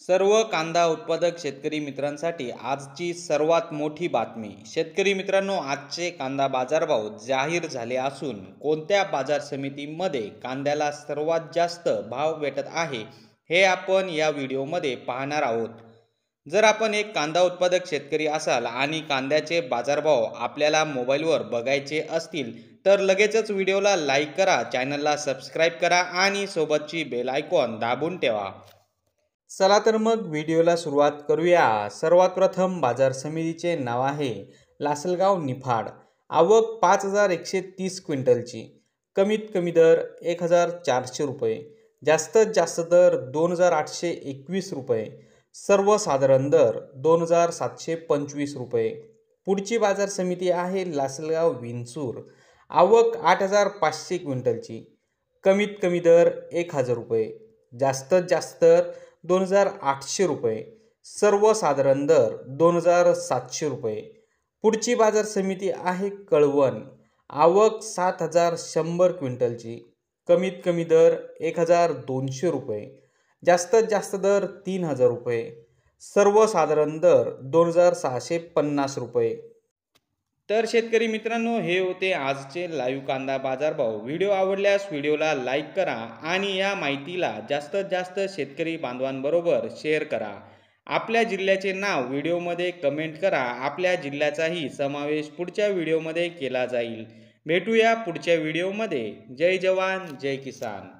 सर्व कांदा उत्पादक शेतकरी मित्रांसाठी आजची सर्वात मोठी बातमी। शेतकरी मित्रांनो, आजचे कांदा बाजारभाव जाहीर झाले असून कोणत्या बाजार समितीमध्ये कांद्याला सर्वात जास्त भाव भेटत आहे हे आपण या व्हिडिओमध्ये पाहणार आहोत। जर आपण एक कांदा उत्पादक शेतकरी असाल आणि कांद्याचे बाजारभाव आपल्याला मोबाईलवर बघायचे असतील तर लगेचच व्हिडिओला लाईक करा, चॅनलला सबस्क्राईब करा आणि सोबतची बेल आयकॉन दाबून ठेवा। चला तर मग व्हिडिओला सुरुवात करूया। सर्वात प्रथम बाजार समितीचे नाव आहे लासलगाव निफाड। आवक 5130 क्विंटलची। कमीत कमी दर 1400 रुपये, जास्तीत जास्त दर 2821 रुपये, सर्वसाधारण दर 2725 रुपये। पुढची बाजार समिती आहे लासलगाव विंचूर। आवक 8500 क्विंटलची। कमीत कमी दर 1000 रुपये, जास्तीत जास्त दर 2800 रुपये, सर्वसाधारण दर 2700 रुपये। पुढची बाजार समिती आहे कळवण। आवक 7100 क्विंटलची। कमीत कमी दर 1200 रुपये, जास्तीत जास्त दर 3000 रुपये, सर्वसाधारण दर 2650 रुपये। तर शेतकरी मित्रांनो, हे होते आजचे लाईव्ह कांदा बाजारभाव। व्हिडिओ आवडल्यास व्हिडिओला लाईक करा आणि या माहितीला जास्तीत जास्त शेतकरी बांधवांबरोबर शेअर करा। आपल्या जिल्ह्याचे नाव व्हिडिओमध्ये कमेंट करा, आपल्या जिल्ह्याचाही समावेश पुढच्या व्हिडिओमध्ये केला जाईल। भेटूया पुढच्या व्हिडिओमध्ये। जय जवान जय किसान।